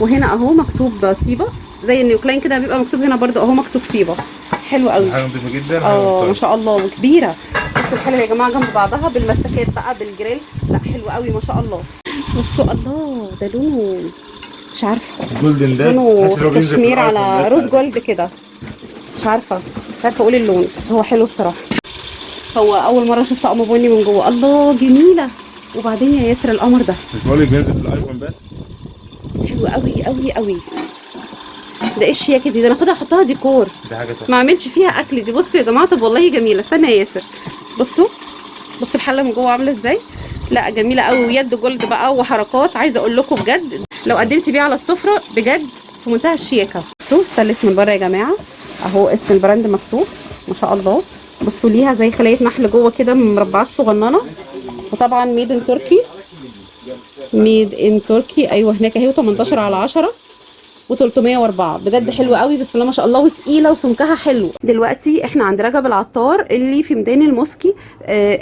وهنا اهو مكتوب طيبه زي النيوكلاين كده، بيبقى مكتوب هنا برده اهو مكتوب طيبه. حلو قوي، حاجه نضيفه جدا. ما شاء الله وكبيره. بصوا الحلوه يا جماعه جنب بعضها بالمسكات بقى بالجريل، لا حلو قوي ما شاء الله. بصوا الله ده لونه مش عارفه جولدن، ده لونه كشمير على روز جولد كده، مش عارفه اقول اللون، بس هو حلو بصراحه. هو اول مره اشوف طقم بني من جوه. الله جميله. وبعدين يا ياسر القمر ده مش بقول لك بينزل في الايفون بس. حلو قوي قوي قوي. ده ايه الشياكه دي؟ ده انا اخدها احطها ديكور، دي حاجه تحفه ما اعملش فيها اكل دي. بصوا يا جماعه، طب والله جميله. استنى يا ياسر، بصوا الحله من جوه عامله ازاي. لا جميله قوي، ويد جولد بقى وحركات. عايزه اقول لكم بجد لو قدمتي بيه على السفره بجد في منتهى الشياكه. بصوا ستانلس من بره يا جماعه اهو، اسم البراند مكتوب ما شاء الله. بصوا ليها زي خلايا نحل جوه كده، مربعات صغننه، وطبعا ميد ان تركي، ميد ان تركي. ايوه هناك اهي، 18 على 10 و304. بجد حلوه قوي بسم الله ما شاء الله، وتقيله وسمكها حلو. دلوقتي احنا عند رجب العطار اللي في ميدان الموسكي.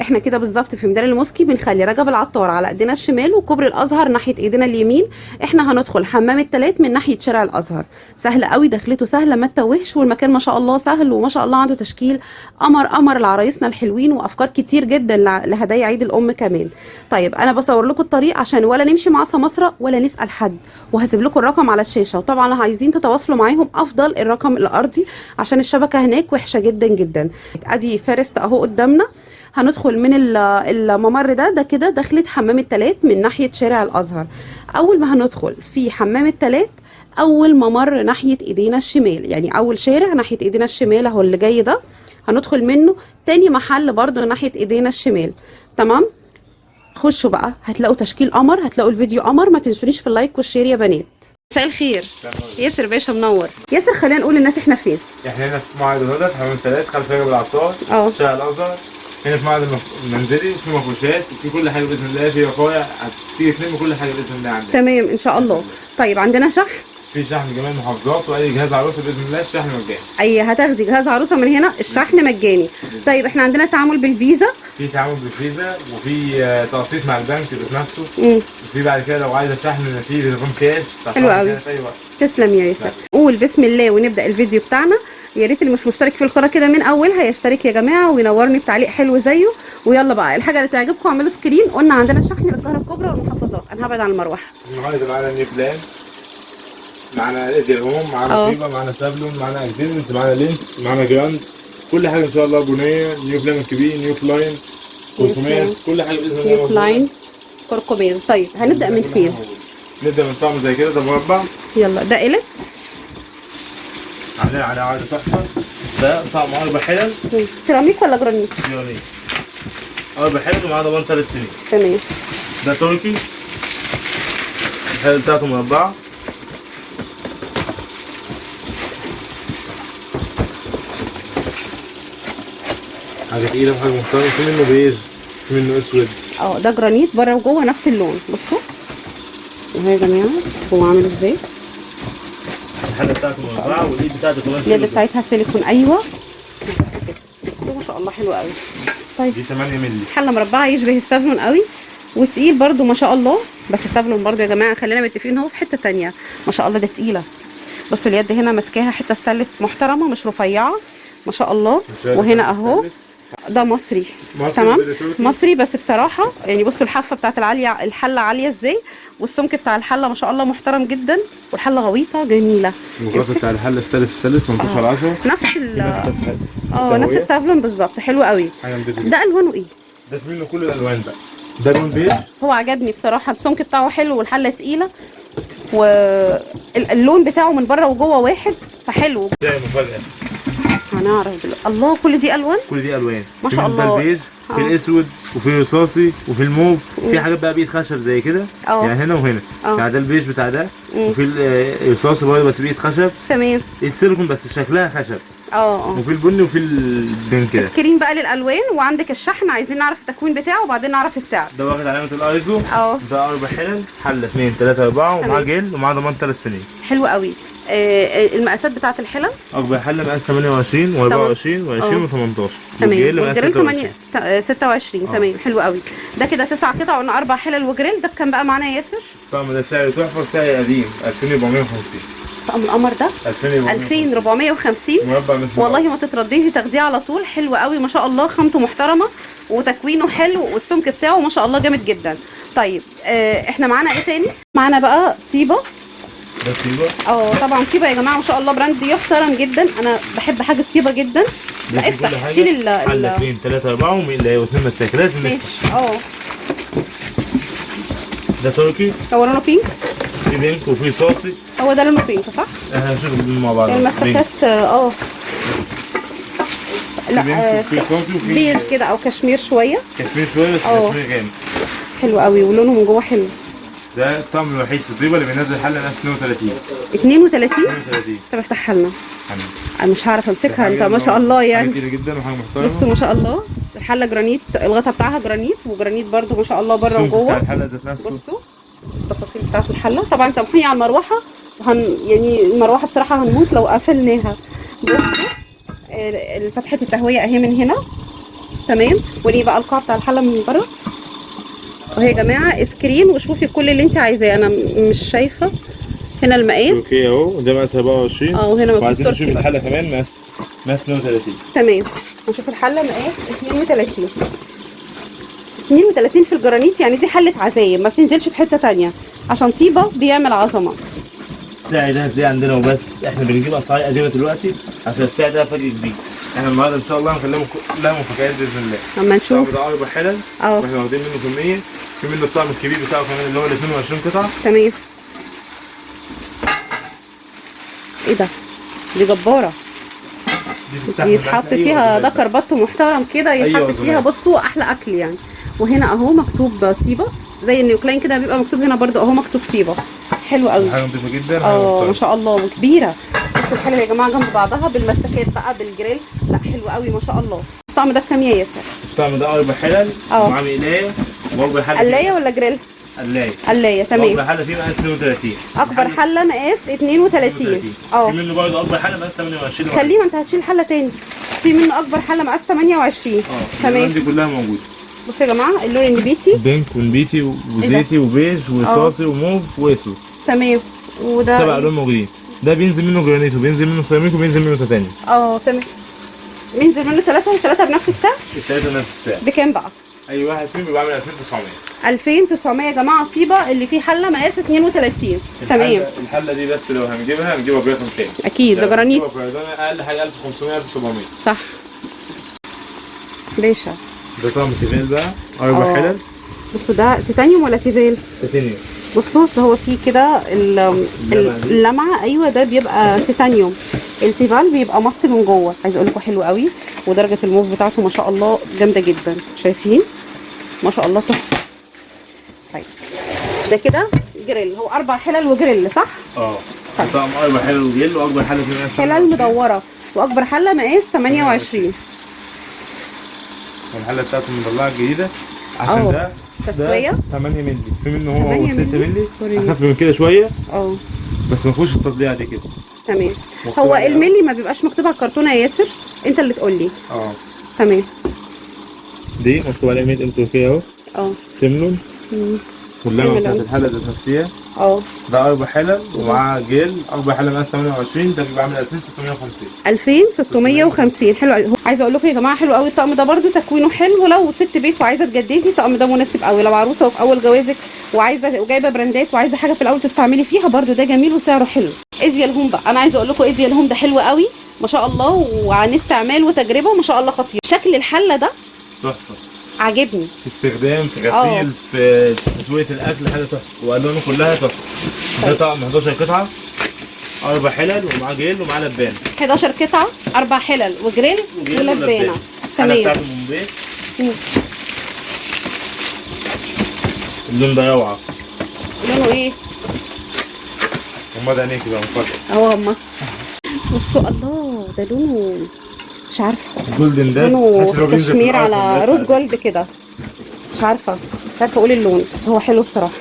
احنا كده بالظبط في ميدان الموسكي، بنخلي رجب العطار على ايدينا الشمال وكوبري الازهر ناحيه ايدينا اليمين. احنا هندخل حمام التلات من ناحيه شارع الازهر. سهل قوي، دخلته سهله ما تتوهش، والمكان ما شاء الله سهل، وما شاء الله عنده تشكيل قمر لعرايسنا الحلوين، وافكار كتير جدا لهدايا عيد الام كمان. طيب انا بصور لكم الطريق عشان ولا نمشي مع سماسره ولا نسال حد، وهسيب لكم الرقم على الشاشه. طبعا عايزين تتواصلوا معاهم افضل الرقم الارضي عشان الشبكه هناك وحشه جدا جدا. ادي فارست اهو قدامنا. هندخل من الممر ده كده دخلت حمام التلات من ناحيه شارع الازهر. اول ما هندخل في حمام التلات، اول ممر ناحيه ايدينا الشمال، يعني اول شارع ناحيه ايدينا الشمال اهو اللي جاي ده، هندخل منه تاني محل برضو ناحيه ايدينا الشمال. تمام، خشوا بقى هتلاقوا تشكيل قمر، هتلاقوا الفيديو قمر. ما تنسونيش في اللايك والشير يا بنات. مساء الخير ياسر باشا، منور. ياسر خلينا نقول للناس احنا فين. احنا هنا في معهد الهدى، حمام التلات، خلف رجب العطار، شارع الازهر. هنا في معهد المنزلي، في مفروشات وفي كل حاجه باذن الله، في وقايع هتيجي تلم كل حاجه باذن الله عندنا. تمام ان شاء الله. طيب عندنا شحن، في شحن جميع المحافظات، واي جهاز عروسه باذن الله الشحن مجاني. اي هتاخدي جهاز عروسه من هنا الشحن مجاني. طيب احنا عندنا تعامل بالفيزا، في تعامل بالفيزا، وفي تقسيط مع البنك ذات نفسه. وفي بعد كده لو عايزه شحن في تليفون كاش. حلو قوي، تسلم يا ياسر. قول بسم الله ونبدا الفيديو بتاعنا. يا ريت اللي مش مشترك في القناه كده من اولها يشترك يا جماعه، وينورني بتعليق حلو زيه. ويلا بقى الحاجه اللي تعجبكم اعملوا سكرين. قلنا عندنا شحن للقاهره الكبرى والمحافظات. انا هبعد عن المروحه. النهارده معانا نيو بلان، معانا ايدي هوم، معانا طيبه، معانا سابلون، معانا اكزيلنت، معانا لينس، معانا جراند، كل حاجه ان شاء الله. بنيه، نيو بلان الكبير، نيو كلاين، كركماز، كل حاجه باذن الله. نيو كلاين، كركماز. طيب هنبدا من فين؟ نبدا من طقم زي كده، ده مربع. يلا ده قلت على عرض تحفه. ده طقم 4 حلل. سيراميك ولا جرانيت؟ سيراميك. 4 حلل ومعاه ضمان 3 سنين. تمام. ده تركي، الحلل بتاعته مربعه. حاجه تقيله وحاجه محترمه. في منه بيج، في منه اسود. ده جرانيت بره وجوه نفس اللون. بصوا اهو يا جماعه هو عامل ازاي. الحله بتاعته مربعه، والايد بتاعته كمان اليد بتاعتها سيليكون. ايوه بالظبط كده. بصوا ما شاء الله حلوه قوي. طيب دي 8 مللي، حله مربعه يشبه السافلون قوي، وتقيل برده ما شاء الله. بس السافلون برده يا جماعه خلينا متفقين هو في حته ثانيه ما شاء الله، ده تقيله. بصوا اليد هنا ماسكاها حته ستانلس محترمه مش رفيعه ما شاء الله. وهنا اهو ده مصري. تمام مصري، بس بصراحه يعني بصوا الحافه بتاعت الحله عاليه ازاي، والسمك بتاع الحله ما شاء الله محترم جدا، والحله غويطه جميله. الغطا بتاع الحله ستانلس 18 10 نفس نفس السافلون بالظبط. حلو قوي. ده الوانه ايه؟ ده في منه كل الالوان بقى. ده لون بيج، هو عجبني بصراحه، السمك بتاعه حلو والحله تقيله، واللون بتاعه من بره وجوه واحد، فحلو. ده مفاجاه هنعرف دلوقتي. الله كل دي الوان، كل دي الوان ما شاء الله. ده البيج، في الاسود، وفي الرصاصي، وفي الموف. في حاجات بقى بايد خشب زي كده، يعني هنا وهنا. يعني ده البيج بتاع ده، وفي الرصاصي برضه بس بايد خشب. تمام. السيليكون بس شكلها خشب. وفي البني وفي البين كده. سكرين بقى للالوان، وعندك الشحن. عايزين نعرف التكوين بتاعه وبعدين نعرف السعر. ده واخد علامه الايزو. ده 4 حلل، حله 2 3 4، ومعاه جل، ومعاه ضمان 3 سنين. حلو قوي. المقاسات بتاعه الحلل. اكبر حله مقاس 28 و24 و20 و18. تمام. والجريل 26. تمام حلو قوي. ده كده 9 قطع وقلنا 4 حلل وجريل. ده كان بقى معانا يا ياسر؟ الطقم ده سعره تحفه، سعر قديم 2450. طقم القمر ده 2450 مربع مش والله ما تترددي تاخديه على طول. حلو قوي ما شاء الله، خامته محترمه وتكوينه حلو والسمك بتاعه ما شاء الله جامد جدا. طيب احنا معانا ايه تاني؟ معانا بقى طيبه. ده طيبه. طبعا طيبه يا جماعه ما شاء الله براند يحترم جدا. انا بحب حاجه طيبه جدا. لا افتح شيل حله 2 3 4 واثنين مساك لازم ماشي. ده تركي. هو لونه بينك. في بينك وفي صوصي. هو ده لونه بينك صح؟ احنا هنشوف الاثنين مع بعض. المسكات لا بيج كده او كشمير شويه. كشمير شويه بس كشمير جامد. حلو قوي ولونه من جوه حلو. ده الطقم الوحيد في طيبه اللي بينزل حله ناس 32. 32. طب افتحها لنا. انا مش هعرف امسكها انت ما شاء الله يعني. كتير جدا وحاجه محترمه. بصوا ما شاء الله الحله جرانيت، الغطا بتاعها جرانيت وجرانيت برده ما شاء الله بره وجوه. الحله ذات نفسه. بصوا التفاصيل بتاعت الحله. طبعا سامحوني على المروحه يعني المروحه بصراحه هنموت لو قفلناها. بصوا فتحه التهويه اهي من هنا. تمام. ودي بقى القاع بتاع الحله من بره اهي يا جماعه. سكرين وشوفي كل اللي انت عايزاه. انا مش شايفه هنا المقاس. اوكي اهو ده مقاس 24. وهنا مكتوب وعايزين نشوف الحله كمان مقاس 32. تمام. نشوف الحله مقاس 32. 32 في الجرانيت يعني دي حله عزايم ما بتنزلش في حته ثانيه عشان طيبه بيعمل عظمه. السعر ده هتلاقيه عندنا وبس. احنا بنجيب اسعار قديمه دلوقتي عشان السعر ده فاجئ كبير. احنا النهارده ان شاء الله هنكلمكم كلها مفاجآت باذن الله. اما نشوف. ده 4 حلل واحنا واخدين منه كميه. في منه الطقم الكبير بتاعه كمان اللي هو ال 22 قطعه. تمام. ايه ده؟ دي جباره. دي يتحط فيها ده كربات محترم كده يتحط فيها. بصوا احلى اكل يعني. وهنا اهو مكتوب طيبه زي النيوكلاين كده بيبقى مكتوب هنا برده اهو مكتوب طيبه. حلو قوي. حاجه نضيفه جدا. ما شاء الله وكبيره. بصوا الحله يا جماعه جنب بعضها بالمسكات بقى بالجريل. لا حلو قوي ما شاء الله. الطقم ده بكام يا ياسر؟ الطقم ده 4 حلل ومعاه مقلايه وأكبر حله. قلايه ولا جريل؟ قلايه. تمام. اكبر حله فيه مقاس 32. اكبر حله مقاس 32. في منه برضه اكبر حله مقاس 28. خليه ما انت هتشيل حله تاني. في منه اكبر حله مقاس 28. تمام. دي كلها موجوده. بصوا يا جماعه اللون النبيتي بينك ونبيتي وزيتي وبيج وصاصي وموف واسود. تمام. وده 7 الوان موجودين. ده بينزل منه جرانيت وبينزل منه سيراميك وبينزل منه تيتانيوم. تمام. بينزل منه 3 بنفس السعر؟ الثلاثه نفس السعر. بكام بقى؟ اي واحد فيهم بيبقى عامل 2900. 2900 يا جماعه طيبه اللي فيه حله مقاس 32. تمام. الحله دي بس لو هنجيبها برقم تاني. اكيد ده جرانيت. اقل حاجه 1500 1700. صح. باشا. ده طقم تيفال بقى 4 حلل. بصوا ده تيتانيوم ولا تيفال؟ تيتانيوم. بصوا هو فيه كده اللمعه. ايوه ده بيبقى تيتانيوم. التيفال بيبقى مط من جوه. عايزه اقول لكم حلو قوي. ودرجه الموف بتاعته ما شاء الله جامده جدا. شايفين ما شاء الله تحفه. طيب ده كده جريل. هو 4 حلل وجريل صح؟ طقم 4 حلل وجريل واكبر حله فيه مقاس حلل مدوره واكبر حله مقاس 28. والحله بتاعته المضلعه الجديده عشان ده تسويه 8 مللي. في منه هو 6 مللي اخف من كده شويه. بس ما فيهوش التطبيقه دي كده. تمام. هو الملي ما بيبقاش مكتوب على الكرتونه يا ياسر؟ انت اللي تقول لي. تمام. دي مكتوب عليها ميد ان تركيا اهو. سمنون. واللمعه بتاعت الحله ذات نفسها. ده 4 حلل ومعاه جيل. 4 حلل مقاس 28. ده بيبقى عامل 2650. 2650. حلو قوي. عايزه اقول لكم يا جماعه حلو قوي الطقم ده برده تكوينه حلو. ولو ست بيت وعايزه تجددي الطقم ده مناسب قوي. لو عروسه وفي اول جوازك وعايزه وجايبه براندات وعايزه حاجه في الاول تستعملي فيها برده ده جميل وسعره حلو. ايزيال هوم بقى انا عايزه اقول لكم ايزيال هوم ده حلو قوي ما شاء الله وعن استعمال وتجربه ما شاء الله خطير. شكل الحله ده تحفه. عاجبني. في استخدام في غسيل في تسويه الاكل حاجه تحفه. والوانه كلها تحفه. ده طقم 11 قطعه 4 حلل ومعاه جريل ومعاه لبانه. 11 قطعه 4 حلل وجريل ولبانه. تمام. بتاعته من بيت. اللون ده روعه. لونه ايه؟ غمض عينيكي بقى مفاجاه. غمض. بصوا الله ده لونه مش عارفه. جولدن ده لونه كشمير على روز جولد كده. مش عارفه اقول اللون بس هو حلو بصراحه.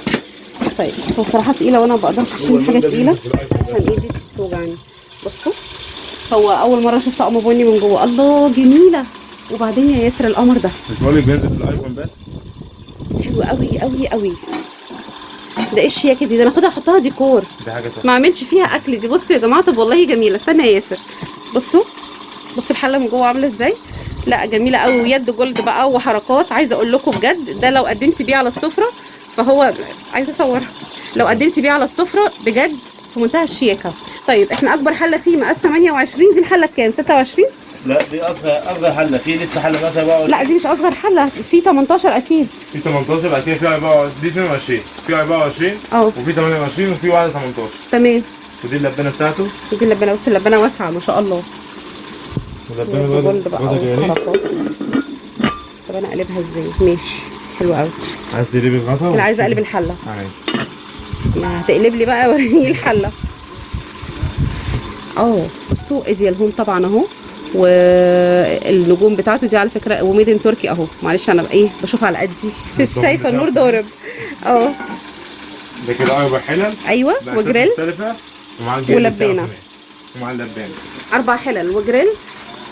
طيب بس بصراحه تقيله وانا ما بقدرش اشيل حاجه تقيله عشان ايدي بتوجعني. بصوا هو اول مره اشوف طقم بني من جوه. الله جميله. وبعدين يا ياسر القمر ده مش بقول لك بينزل في الايفون بس. حلو قوي قوي قوي. ده ايه الشياكه دي؟ ده انا اخدها احطها ديكور. دي حاجه تحفه. ما اعملش فيها اكل دي. بصوا يا جماعه طب والله جميله. استنى يا ياسر. بصوا الحله من جوه عامله ازاي. لا جميله قوي ويد جولد بقى وحركات. عايزه اقول لكم بجد ده لو قدمتي بيه على السفره فهو عايزه اصورها. لو قدمتي بيه على السفره بجد في منتهى الشياكه. طيب احنا اكبر حله فيه مقاس 28. دي الحله بكام؟ 26؟ لا دي اصغر حله. في لسه حله مثلا بقى. لا دي مش اصغر حله. في 18 اكيد. في 18 بعد كده في 24. دي 22. في 24 وفي 28 وفي واحده 18. تمام. ودي اللبانه بتاعته. دي اللبانه. بص اللبانه واسعه ما شاء الله. اللبانه جولد بقى وحركات. طب انا اقلبها ازاي؟ ماشي حلو قوي. عايز تقلبي الغطا؟ انا عايزه اقلب الحله. عادي. ما هتقلب لي بقى وريني الحله. بصوا ادي الهوم طبعا اهو. والنجوم بتاعته دي على فكره وميد ان تركي اهو. معلش انا ايه بشوف على قدي مش شايفه النور ضارب. ده كده 4 حلل. ايوه وجريل ولبانه. ومع اللبانه 4 حلل وجريل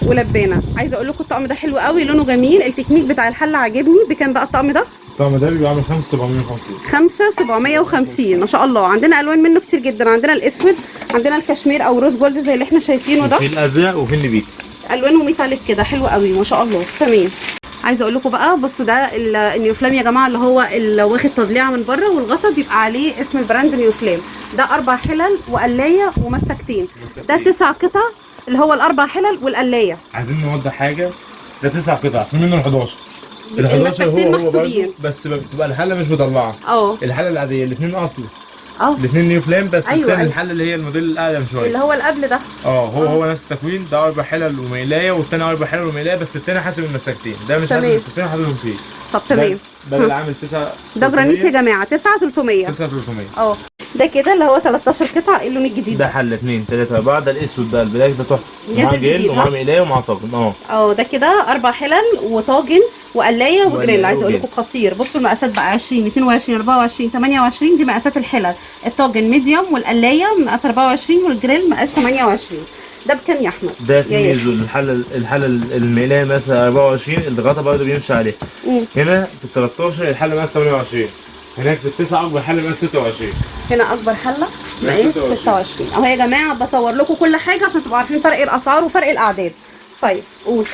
ولبانه. عايزه اقول لكم الطقم ده حلو قوي لونه جميل. التكنيك بتاع الحله عاجبني. بكام بقى الطقم ده؟ الطقم ده بيبقى عامل 5750. 5750 ما شاء الله. عندنا الوان منه كتير جدا. عندنا الاسود، عندنا الكشمير او روز جولد زي اللي احنا شايفينه ده، وفي الازرق وفي النبيتي. الوانه ميتاليك كده حلو قوي ما شاء الله. تمام. عايزه اقول لكم بقى بصوا ده النيوفلام يا جماعه اللي هو اللي واخد تضليعه من بره والغطا بيبقى عليه اسم البراند نيوفلام. ده 4 حلل وقلايه ومسكتين. ده 9 قطع اللي هو ال4 حلل والقلايه. عايزين نوضح حاجه. ده 9 قطع في منه ال 11. ال 11 هو برضه بس بتبقى الحله مش مطلعه. الحله العاديه الاثنين اصلي. الاثنين نيو فلام بس الثاني الحله اللي هي الموديل الاقدم شويه اللي هو اللي قبل ده. هو نفس التكوين. ده 4 حلل وميلايه والثاني 4 حلل وميلايه بس الثاني حاسب المسكتين. ده مش حاسب المسكتين حاسبهم فيه. طب تمام. ده اللي عامل 9. ده جرانيت يا جماعه 9300. 9300. ده كده اللي هو 13 قطعه. اللون الجديد ده حله 2 3 4. ده الاسود ده البلاك ده تحفه. معاه جيل ومعاه ميلايه ومعاه طاجن. ده كده 4 حلل وطاجن وقلايه وجريل. عايزه اقول لكم خطير. بصوا المقاسات بقى 20 22 24 28. دي مقاسات الحلل. الطاجن ميديوم والقلايه مقاس 24 والجريل مقاس 28. ده بكام يا احمد؟ ده في ميزو الحله الميلايه مثلا 24 الغطا برضه بيمشي عليه. هنا في ال 13 الحله مقاس 28. هناك في التسعه اكبر حله مقاس 26. هنا اكبر حله مقاس 26 اهو يا جماعه. بصور لكم كل حاجه عشان تبقوا عارفين فرق الاسعار وفرق الاعداد. طيب قول.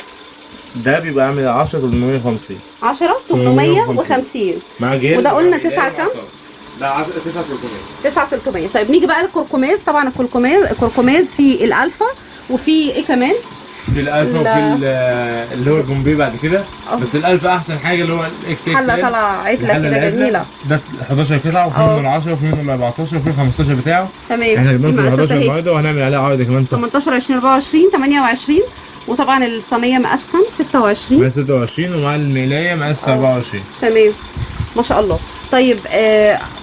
ده بيبقى عامل 10 850. 10 850 مع جيل. وده قلنا 9 كام؟ ده 9 300. 9 300. طيب نيجي بقى للكركماز. طبعا الكركماز في الالفا وفي ايه كمان؟ في الالفا وفي اللي هو الجومبي بعد كده. بس الالفا احسن حاجه اللي هو الاكس اكس. حله طالعه عتله كده جميله. ده 11 قطعه وفي منه ال 10 وفي منه ال 14 وفي ال 15 بتاعه. تمام. احنا جبنا ال 11 النهارده وهنعمل عليه عرض كمان 18 20 24 28. وطبعا الصينيه مقاس كام؟ 26. مقاس 26 ومع المقلايه مقاس 24. تمام ما شاء الله. طيب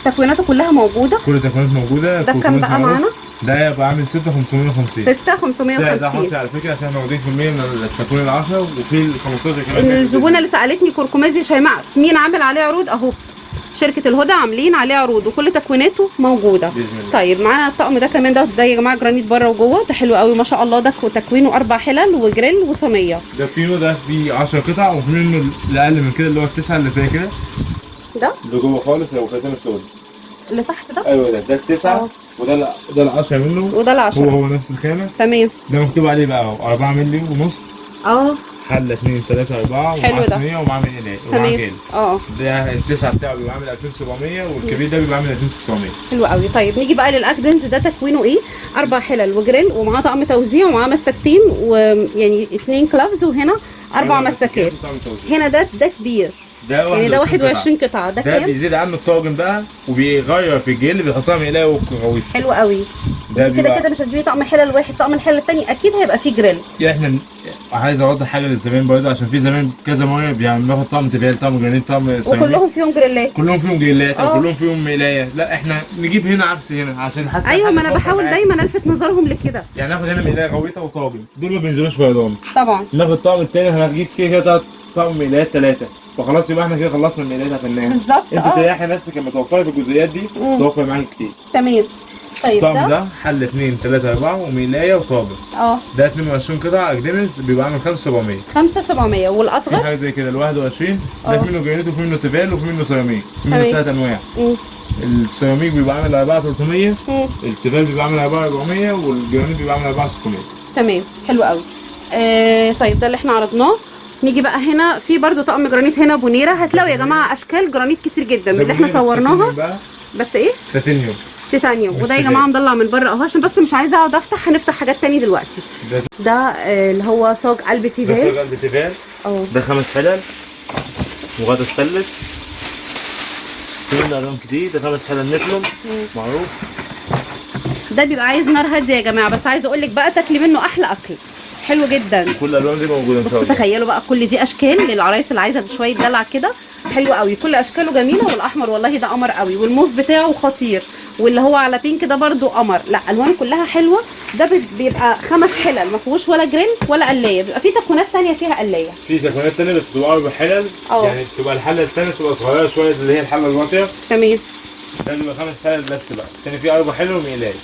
تكويناته كلها موجوده. كل التكوينات موجوده. ده كام بقى معانا؟ ده يبقى عامل 6550. 6550. ده حصري على فكره عشان موجودين في المية من التكوين ال 10 وفي ال 15 كمان. الزبونه اللي سالتني كركماز يا شيماء مين عامل عليه عروض اهو. شركه الهدى عاملين عليه عروض وكل تكويناته موجوده. طيب معانا الطقم ده كمان. ده يا جماعه جرانيت بره وجوه. ده حلو قوي ما شاء الله. ده تكوينه 4 حلل وجريل وصينيه. ده فينو. ده فيه 10 قطع وفي منه الاقل من كده اللي هو التسعه اللي فيها كده. ده اللي جوه خالص لو كاتم السود اللي تحت ده. ايوه ده التسعه. وده ال 10 منه. وده ال 10 هو نفس الخامه. تمام. ده مكتوب عليه بقى 4 مللي ونص. حله 2 3 4 ومعاه صينيه ومعاه مقلايه ومعاه جيل. ده التسعه بتاعه بيبقى عامل 2700 والكبير ده بيبقى عامل 2900. حلو قوي. طيب نيجي بقى للاكدنز. ده تكوينه ايه؟ 4 حلل وجريل ومعاه طقم توزيع ومعاه مسكتين ويعني 2 كلافز وهنا 4 مسكات. هنا ده كبير. يعني ده 21 قطعه. ده كام؟ ده بيزيد عنه الطاجن بقى وبيغير في الجيل بيحطها مقلايه وغويط. حلو قوي. كده مش هتجيبي طقم حلل واحد. طقم الحلل الثاني اكيد هيبقى فيه جريل. احنا عايز اوضح حاجه للزبائن برضه عشان في زمان كذا مره بياخد طقم تيفال طقم جرانيت طقم سيراميك وكلهم فيهم جريلات. كلهم فيهم جريلات او كلهم فيهم مقلايه. لا احنا نجيب هنا عكس هنا عشان حتى ايوه ما انا بحاول دايما الفت نظرهم لكده. يعني ناخد هنا مقلايه غويطه وطاجن دول ما بينزلوش فيضان. طبعا. ناخد الطقم الثاني هنجيب كده طقم مقلايات 3 فخلاص يبقى احنا كده خلصنا المقلايات في النهايه. بالظبط. انت تريحي نفسك لما توفري في الجزئيات دي توفر معاكي كتير. تمام. طيب الطقم ده حل 2 3 4 ومقلايه وطابق. ده 22 قطعه اجدنس بيبقى عامل 5700. 5700 والاصغر؟ في حاجه زي كده ال 21 ده في منه جرانيت وفي منه تيفال وفي منه سيراميك، في منه 3 انواع. السيراميك بيبقى عامل 4300، التيفال بيبقى عامل 4400 والجرانيت بيبقى عامل 4600. تمام حلو قوي. طيب ده اللي احنا عرضناه. نيجي بقى هنا في برضو طقم جرانيت هنا بونيره، هتلاقوا يا جماعه اشكال جرانيت كتير جدا من اللي احنا صورناها. بس ايه؟ تيتانيوم. وده يا جماعه مضلع من بره اهو، عشان بس مش عايزه اقعد افتح، هنفتح حاجات تاني دلوقتي. ده اللي هو صاج قلب تيفال. ده صاج قلب تيفال. ده 5 حلل وغطا ستانلس. في منه الوان كتير. ده 5 حلل نتلون معروف. ده بيبقى عايز نار هاديه يا جماعه، بس عايزه اقول لك بقى تاكلي منه احلى اكل. حلو جدا. كل الالوان دي موجوده ان شاء الله. بصوا تخيلوا بقى كل دي اشكال للعرايس اللي عايزه شويه دلع كده. حلو قوي، كل اشكاله جميله. والاحمر والله ده قمر قوي، والموف بتاعه خطير، واللي هو على بينك ده برده قمر. لا الوان كلها حلوه. ده بيبقى 5 حلل ما فيهوش ولا جريل ولا قلايه، بيبقى في تكوينات ثانيه فيها قلايه. في تكوينات ثانيه بس بتبقى 4 حلل. يعني بتبقى الحله الثانيه بتبقى صغيره شويه اللي هي الحله الواطيه. تمام. ده بيبقى 5 حلل بس بقى. الثاني فيه 4 حلل ومقلايه.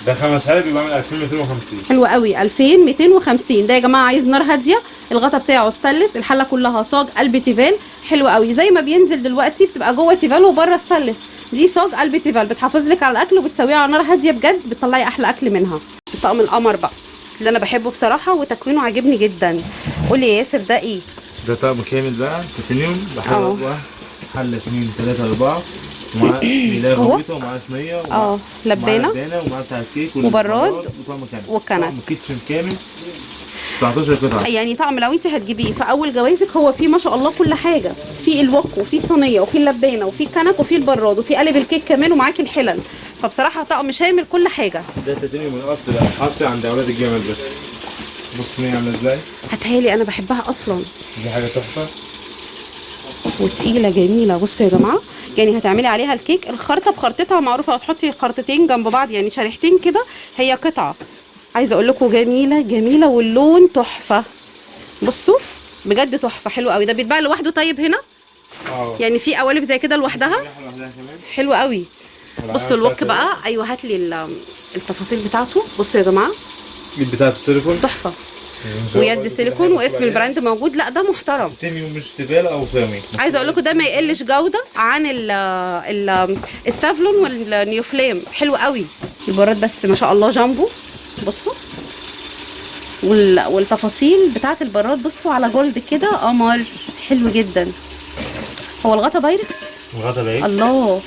ده 5 حلل بيبقى عامل 2250. حلو قوي 2250. ده يا جماعه عايز نار هاديه. الغطا بتاعه ستانلس، الحله كلها صاج قلب تيفال. حلو قوي زي ما بينزل دلوقتي، بتبقى جوه تيفال وبره ستانلس. دي صاج قلب تيفال بتحافظ لك على الاكل وبتسويه على نار هاديه بجد، بتطلعي احلى اكل منها. طقم القمر بقى اللي انا بحبه بصراحه وتكوينه عاجبني جدا. قولي يا ياسر ده ايه؟ ده طقم كامل بقى تيتانيوم بحلة حله 2 3 4 ومعاه ميلاد غويطه ومعاه صينيه لبانه ومعاه بتاع الكيك وبراد وطقم كامل وكنك كيتشن كامل 19 قطعه. يعني طقم لو انت هتجيبيه في اول جوازك هو فيه ما شاء الله كل حاجه، في الوك وفي صينيه وفي اللبانه وفي كنك وفي البراد وفي قالب الكيك كمان ومعاكي الحلل. فبصراحه طقم شامل كل حاجه. ده تيتانيوم من الاصل بقى حصري عند اولاد الجمل بس. بص الصينيه عامله ازاي. هاتها لي انا بحبها اصلا. دي حاجه تحفه وتقيله جميله. بصوا يا جماعه، يعني هتعملي عليها الكيك الخرطه بخرطتها معروفه، هتحطي خرطتين جنب بعض يعني شريحتين كده، هي قطعه. عايزه اقول لكم جميله جميله واللون تحفه. بصوا بجد تحفه. حلو قوي. ده بيتباع لوحده. طيب هنا يعني في قوالب زي كده لوحدها. حلو قوي. بصوا الوك بقى. ايوه هات لي التفاصيل بتاعته. بصوا يا جماعه الايد بتاعت السيليكون تحفه، ويد سيليكون واسم البراند موجود. لا ده محترم. تيتانيوم مش تيفال او سيراميك. عايزه اقول لكم ده ما يقلش جوده عن السافلون والنيوفليم. حلو قوي. البراد بس ما شاء الله جامبو. بصوا والتفاصيل بتاعه البراد. بصوا على جولد كده قمر. حلو جدا. هو الغطا بايركس. الغطا بايركس. الله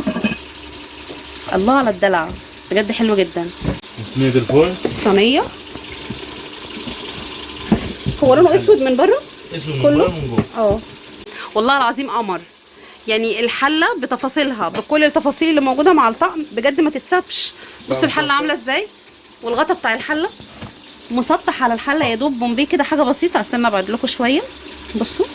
الله على الدلع بجد. حلو جدا. صينيه الفرن. صينيه هو لونه اسود من بره. اسود من بره ومن جوه. والله العظيم قمر. يعني الحله بتفاصيلها بكل التفاصيل اللي موجوده مع الطقم بجد ما تتسابش. بصوا الحله عامله ازاي، والغطا بتاع الحله مسطح على الحله يا دوب بومبي كده حاجه بسيطه. استنى ابعد لكم شويه. بصوا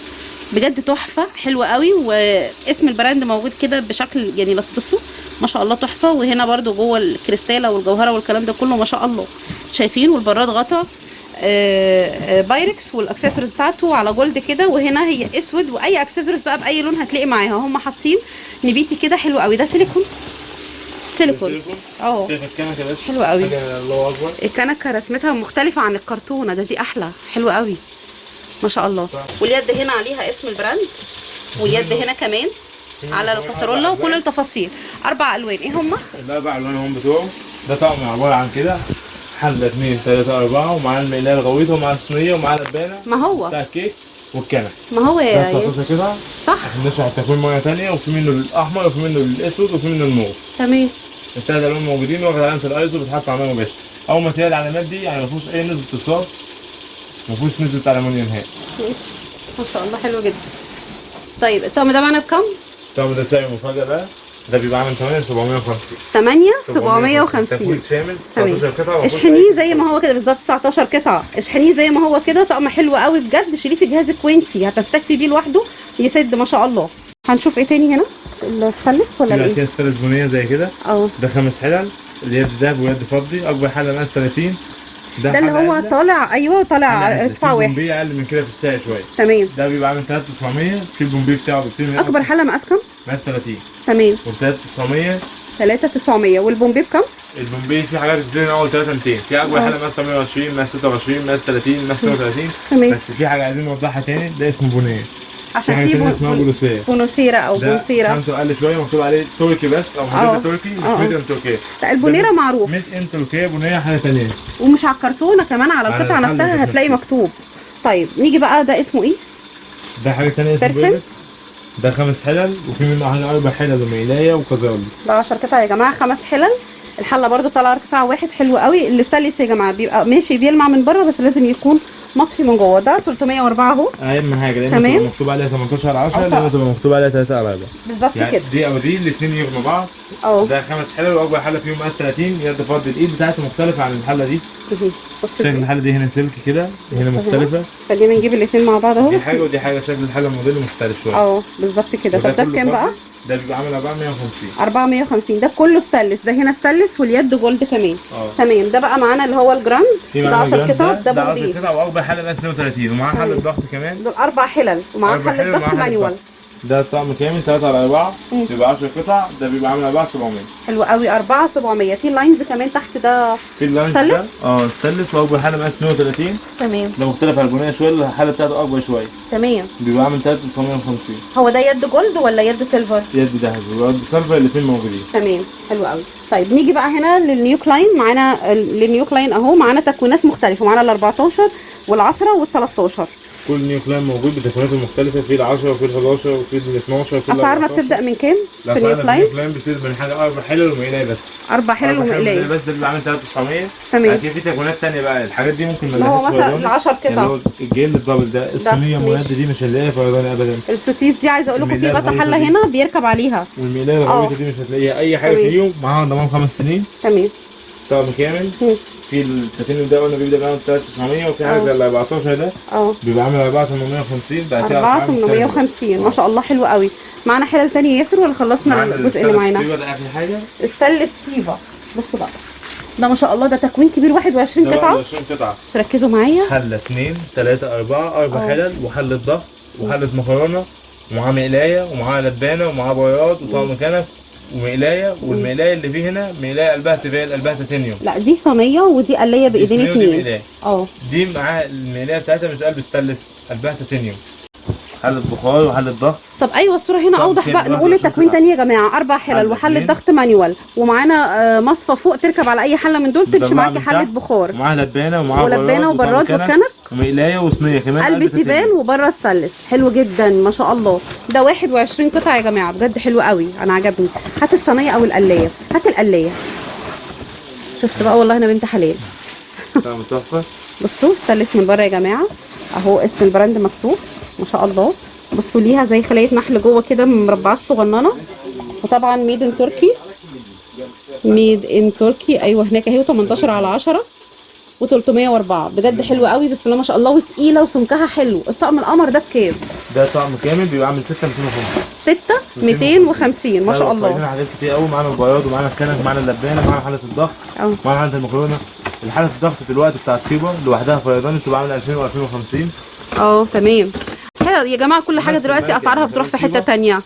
بجد تحفه. حلوه قوي. واسم البراند موجود كده بشكل يعني بصوا ما شاء الله تحفه. وهنا برده جوه الكريستاله والجوهره والكلام ده كله ما شاء الله. شايفين؟ والبراد غطا بايركس والاكسسوارز بتاعته على جولد كده. وهنا هي اسود، واي اكسسوارز بقى باي لون هتلاقي معاها. هم حاطين نبيتي كده. حلو قوي. ده سيليكون. سيليكون. شايفه الكنكه بس حلو قوي. الله اكبر. الكنكه رسمتها مختلفه عن الكرتونه. دي احلى. حلو قوي ما شاء الله. واليد هنا عليها اسم البراند، واليد هنا كمان على الكسرولة وكل التفاصيل. 4 الوان. ايه هم؟ ال4 الوان هم بتوعه. ده طقم عباره عن كده حله 2 3 4 ومعاه المقلايه الغويطه ومعاه الصينيه ومعاه اللبانه. ما هو بتاع الكيك والكنكه. ما هو يا ياسر كده صح. احنا بنشرح تكوين ميه ثانيه، وفي منه الاحمر وفي منه الاسود وفي منه الموف. تمام. ال3 الوان موجودين. واخد علامه الايزو بتحط على ميه مباشره. اول ما تلاقي العلامات دي يعني ما فيهوش اي نسبه اتصال، ما فيهوش نسبه الومنيوم نهائي. ماشي ما شاء الله. حلو جدا. طيب الطقم ده معانا بكام؟ الطقم ده سعره مفاجاه بقى. ده بيبقى عامل 8750. 8750 تكوين شامل 19 قطعه. اشحنيه زي ما هو كده بالظبط. 19 قطعه. اشحنيه زي ما هو كده. طقم حلو قوي بجد. شيليه في جهازك وانسي هتستكفي بيه لوحده. يسد ما شاء الله. هنشوف ايه تاني هنا. الستانلس ولا ايه؟ في ستانلس بنيه زي كده. ده 5 حلل. اليد دهب ويد فضي. اكبر حله مقاس 30. ده اللي هو طالع، ايوه طالع ارتفاع واحد. البومبي اقل من كده في السعر شويه. تمام. ده بيبقى عامل 3900، في البومبي بتاعه بكتير. اكبر حله مقاس كام؟ مقاس 30. تمام. و 3900. 3900. والبومبي بكام؟ البومبي في حاجات بتبتدي من اول 3200، في اكبر حله مقاس 120، مقاس 26، مقاس 30، مقاس 32. تمام. بس في حاجه عايزين نوضحها تاني، ده اسمه بونيه. عشان في بونوسيرا او بونسيرا. خمسه اقل شويه مكتوب عليه تركي بس، او مكتوب تركي مش ميد ان تركيا. لا البونيره معروف. ميد ان تركيا، بونيه حاجه ثانيه. ومش على الكرتونه كمان، على القطعه نفسها هتلاقي مكتوب. طيب نيجي بقى، ده اسمه ايه؟ ده حاجه ثانيه اسمه بيرفكت. ده 5 حلل، وفي منه حاجه 4 حلل وميلايه وكازالي. ده 10 قطع يا جماعه، 5 حلل. الحله برده طالعه ارتفاع واحد حلو قوي. الاستانلس يا جماعه بيبقى ماشي بيلمع من بره، بس لازم يكون مطفي من جوه. ده 304 اهو. اهم حاجه لان مكتوب عليها 18/10، لازم تبقى مكتوب عليها 3/4 بالظبط يعني كده. دي او دي الاثنين يغنوا بعض. ده 5 حلل، واكبر حله فيهم مقاس 30. يد فض الايد بتاعته مختلفه عن الحله دي. شكل الحله دي هنا سلك كده، هنا مختلفه. خلينا نجيب الاثنين مع بعض اهو. دي حاجه ودي حاجه، شكل الحله الموديل مختلف شويه. بالظبط كده. طب ده بكام بقى؟ ده بيبقى عامل 450. 450. ده كله ستانلس، ده هنا ستانلس واليد جولد كمان. تمام. ده بقى معانا اللي هو الجراند، ده 10 قطع. ده بومبي. 10 قطع، واكبر حله مقاس 32، ومعاه حله ضغط كمان. دول 4 حلل ومعاه حله ضغط مانيوال. ده طقم كامل 3/4، بيبقى 10 قطع. ده بيبقى عامل 4700. حلو قوي. 4700. في لاينز كمان تحت ده. في اللاينز ده ستانلس، واكبر حله مقاس 32. تمام. ده مختلف عن البنيه شويه، الحله بتاعته اكبر شويه. تمام. بيبقى عامل 3950. هو ده يد جولد ولا يد سيلفر؟ يد ذهبي ويد سيلفر، الاثنين موجودين. تمام. حلو قوي. طيب نيجي بقى هنا للنيو كلاين. معانا النيو كلاين اهو، معانا تكوينات مختلفه. معانا ال 14 وال10 وال13. كل نيو كلاين موجود بتكويناته مختلفه، في ال10 وفي ال11 وفي ال12 وفي ال14. اسعارنا بتبدا من كام في النيو كلاين؟ النيو كلاين بتبدا من حاجه 4 حلل ومقلايه بس. 4 حلل ومقلايه بس. ده بيبقى عامل 3900. تمام. اكيد في تكوينات ثانيه بقى، الحاجات دي ممكن ما هو مثلا ال 10 قطع. اللي هو الجيل الدبل ده، الصينيه مولد دي مش هنلاقيها فيضاني ابدا. السوسيس دي عايزه اقول لكم في غطا حله هنا بيركب عليها. والمقلايه الغويطه دي مش هتلاقيها اي حاجه فيهم. معاها ضمان 5 سنين. تمام. طقم كامل. في التاتين ده قلنا بيبدا من 3900، وفي حاجه زي ال 14 ده بيبقى عامل 4850. بعد كده 4850. ما شاء الله حلو قوي. معانا حلل ثانيه ياسر ولا خلصنا الجزء اللي معانا؟ ده اخر حاجه ستانلس ستيفا. بصوا بقى، ده ما شاء الله ده تكوين كبير. 21 قطعه. 21 قطعه. ركزوا معايا. حله 2 3 4 4 حلل، وحله ضغط، وحله مكرونه، ومعاه مقلايه، ومعاه لبانه، ومعاه بياض، وطعم كنف، ومقلايه. والمقلايه اللي فيه هنا مقلايه قلبها تيفال، قلبها تيتانيوم. لا دي صينيه ودي قلايه بايدين اتنين. دي معاها المقلايه بتاعتها مش قلب ستانلس، قلبها تيتانيوم. حله بخار وحله ضغط. طب ايوه الصوره هنا اوضح بقى. نقول التكوين تاني يا جماعه. 4 حلل وحله ضغط مانيوال، ومعانا مصفى فوق تركب على اي حله من دول، تمشي معاكي حله بخار. ومعاها لبانه وبراد وكنك ومقلايه وصينيه كمان، قلب تيفال وبره ستانلس. حلو جدا ما شاء الله. ده 21 قطعه يا جماعه، بجد حلو قوي، انا عجبني. هات الصينيه او القلايه. هات القلايه. شفت بقى والله انا بنت حلال. طعم تحفه. بصوا ستانلس من بره يا جماعه اهو، اسم البراند مكتوب ما شاء الله. بصوا ليها زي خلايا نحل جوه كده، مربعات صغننه. وطبعا ميد ان تركي. ميد ان تركي. ايوه هناك اهي. 18/10 و304. بجد حلوه قوي بسم الله ما شاء الله، وتقيله وسمكها حلو. الطقم القمر ده بكام؟ ده طقم كامل بيبقى عامل 6250. 6250 ما شاء الله. معانا حاجات كتير قوي. معانا البياض، ومعانا الكنف، معانا اللبانه، معانا حله الضغط، معانا حله المكرونه. الحله الضغط دلوقتي بتاعت طيبه لوحدها فيضاني بتبقى عامله 2000 و2050. تمام. حلو يا جماعه. كل حاجه دلوقتي اسعارها بتروح في حته ثانيه.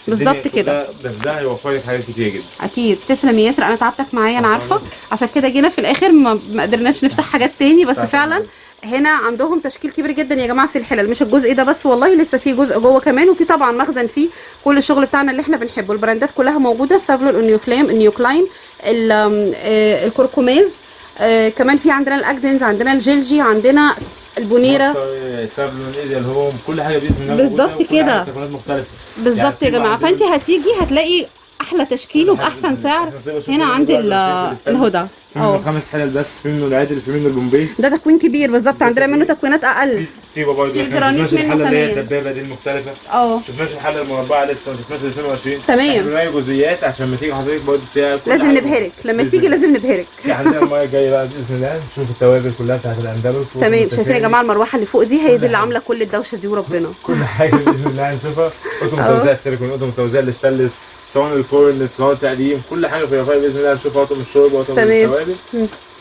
بالظبط كده. بس ده هيوفر لك حاجات كتير جدا. اكيد. تسلم يا ياسر، انا تعبتك معايا انا عارفه، عشان كده جينا في الاخر ما قدرناش نفتح حاجات تاني. بس فعلا هنا عندهم تشكيل كبير جدا يا جماعه في الحلل. مش الجزء ده بس والله، لسه في جزء جوه كمان، وفي طبعا مخزن فيه كل الشغل بتاعنا اللي احنا بنحبه. البراندات كلها موجوده، سافلون، النيو فلام، النيو كلاين، الكركماز. كمان في عندنا الاجدنز، عندنا الجلجي، عندنا البونيره، سافلون، ايديال هوم، كل حاجه باذن الله بالظبط كده. تكوينات مختلفه بالظبط يا جماعه. فانت هتيجي هتلاقي احلى تشكيل وباحسن سعر هنا عند الهدى. في منه 5 حلل بس، في منه العادل، في منه البومبي. ده تكوين كبير بالظبط. عندنا منه تكوينات اقل. في برضه في الجرانيت منه الحله اللي هي كمان. الدبابه دي المختلفه. شفناش الحله المربعه لسه، ما شفناش 22. تمام. احنا جزئيات عشان ما تيجي حضرتك برضه بتاعك لازم نبهرك لما تيجي، لازم نبهرك. عندنا المره الجايه بقى باذن الله نشوف التوابل كلها بتاعت الاندلس. تمام. شايفين يا جماعه المروحه اللي فوق دي، هي دي اللي عامله كل الدوشه دي، وربنا كل حاجه باذن الله هنشوفها. قطن متوزعه السيليكون، قطن متوزعه الستانلس، صواني الفرن، صواني التقديم، كل حاجه في رفايع باذن الله. هنشوف اطقم الشرب واطقم تمام. التوابل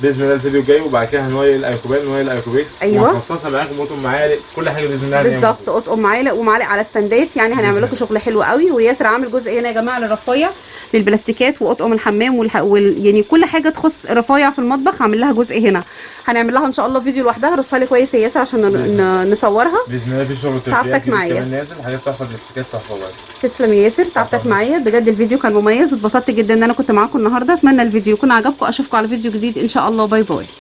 باذن الله الفيديو الجاي. وبعد كده هنويل الايكوبان، نويل الايكوبيكس، أيوة. وهنخصصها معاكم اطقم معالق، كل حاجه باذن الله. بالظبط، اطقم معالق ومعالق على ستاندات، يعني هنعمل لكم شغل حلو قوي. وياسر عامل جزء هنا يا جماعه للرفايع، للبلاستيكات واطقم الحمام يعني كل حاجه تخص رفايع في المطبخ عامل لها جزء هنا. هنعمل لها ان شاء الله فيديو لوحدها. رصها لي كويس يا ياسر عشان نصورها. باذن الله في شغل تعبتك معايا كمان نازل، حاجات تحفه، بلاستيكات تحفه برضه. تسلم يا ياسر، تعبتك معايا بجد. الفيديو كان مميز واتبسطت جدا ان انا كنت معاكم النهارده. اتمنى الفيديو يكون عجبكم. اشوفكم على فيديو جديد ان شاء الله. باي باي.